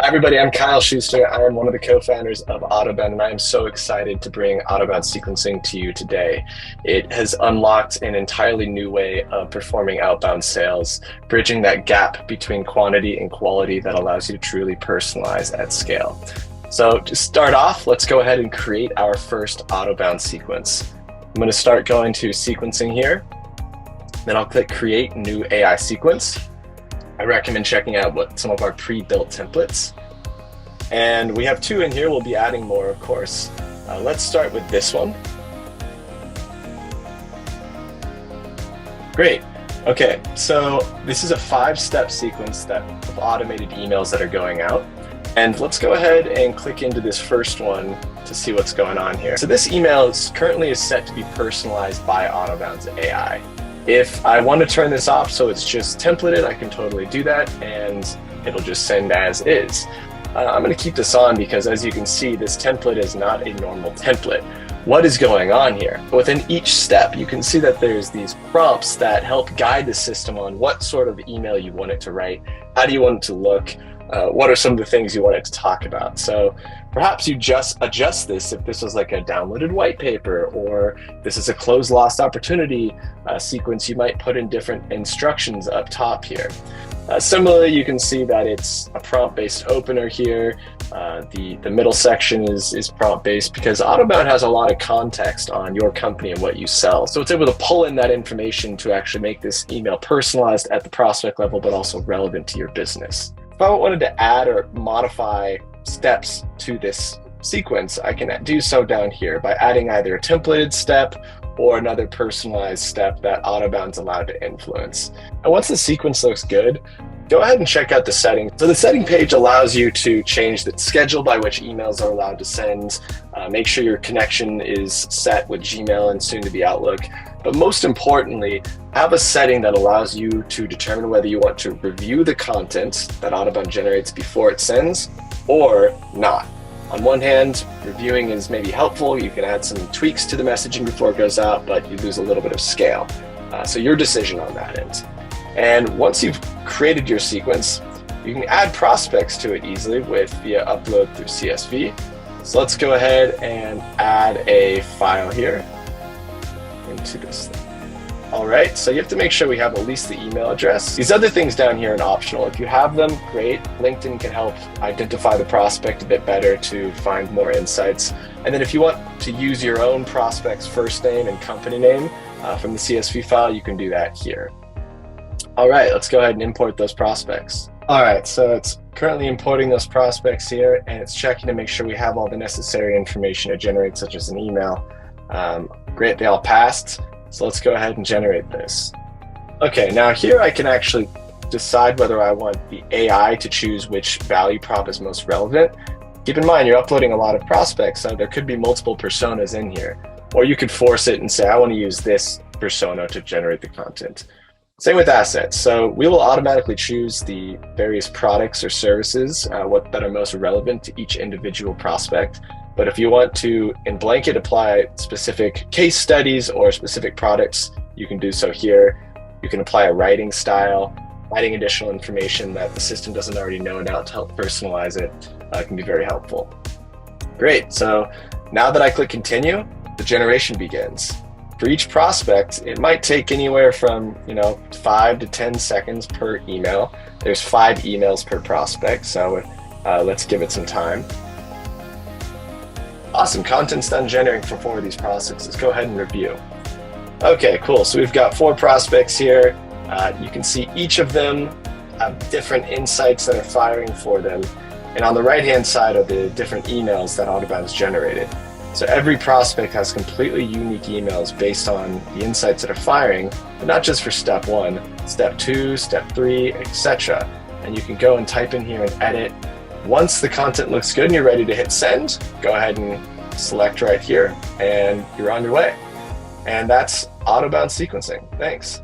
Hi, everybody. I'm Kyle Schuster. I am one of the co-founders of Autobound, and I am so excited to bring Autobound Sequencing to you today. It has unlocked an entirely new way of performing outbound sales, bridging that gap between quantity and quality that allows you to truly personalize at scale. So to start off, let's go ahead and create our first Autobound sequence. I'm going to start going to sequencing here. Then I'll click Create New AI Sequence. I recommend checking out some of our pre-built templates. And we have two in here. We'll be adding more, of course. Let's start with this one. Great. Okay, so this is a 5-step sequence of automated emails that are going out. And let's go ahead and click into this first one to see what's going on here. So this email currently is set to be personalized by Autobound's AI. If I want to turn this off so it's just templated, I can totally do that, and it'll just send as is. I'm going to keep this on because, as you can see, this template is not a normal template. What is going on here? Within each step, you can see that there's these prompts that help guide the system on what sort of email you want it to write, how do you want it to look, what are some of the things you want it to talk about. So perhaps you just adjust this if this was like a downloaded white paper, or this is a closed lost opportunity sequence. You might put in different instructions up top here. Similarly, you can see that it's a prompt-based opener here. The middle section is prompt-based because Autobound has a lot of context on your company and what you sell. So it's able to pull in that information to actually make this email personalized at the prospect level, but also relevant to your business. If I wanted to add or modify steps to this sequence, I can do so down here by adding either a templated step or another personalized step that Autobound's allowed to influence. And once the sequence looks good, go ahead and check out the settings. So the setting page allows you to change the schedule by which emails are allowed to send, make sure your connection is set with Gmail and soon to be Outlook. But most importantly, have a setting that allows you to determine whether you want to review the content that Autobound generates before it sends or not. On one hand, reviewing is maybe helpful. You can add some tweaks to the messaging before it goes out, but you lose a little bit of scale. So your decision on that end. And once you've created your sequence, you can add prospects to it easily via upload through CSV. So let's go ahead and add a file here into this thing. All right, so you have to make sure we have at least the email address. These other things down here are optional. If you have them, great. LinkedIn can help identify the prospect a bit better to find more insights. And then if you want to use your own prospect's first name and company name from the CSV file, you can do that here. All right, let's go ahead and import those prospects. All right, so it's currently importing those prospects here, and it's checking to make sure we have all the necessary information to generate, such as an email. Great, they all passed. So let's go ahead and generate this. Okay, now here I can actually decide whether I want the AI to choose which value prop is most relevant. Keep in mind, you're uploading a lot of prospects, so there could be multiple personas in here. Or you could force it and say, I want to use this persona to generate the content. Same with assets. So we will automatically choose the various products or services that are most relevant to each individual prospect. But if you want to, in blanket, apply specific case studies or specific products, you can do so here. You can apply a writing style, adding additional information that the system doesn't already know now to help personalize it can be very helpful. Great, so now that I click continue, the generation begins. For each prospect, it might take anywhere from 5 to 10 seconds per email. There's 5 emails per prospect, so let's give it some time. Awesome, content's done generating for 4 of these prospects. Let's go ahead and review. Okay, cool, so we've got 4 prospects here. You can see each of them have different insights that are firing for them. And on the right-hand side are the different emails that Autobound's generated. So every prospect has completely unique emails based on the insights that are firing, but not just for step 1, step 2, step 3, etc. And you can go and type in here and edit. Once the content looks good and you're ready to hit send, go ahead and select right here and you're on your way. And that's Autobound sequencing. Thanks.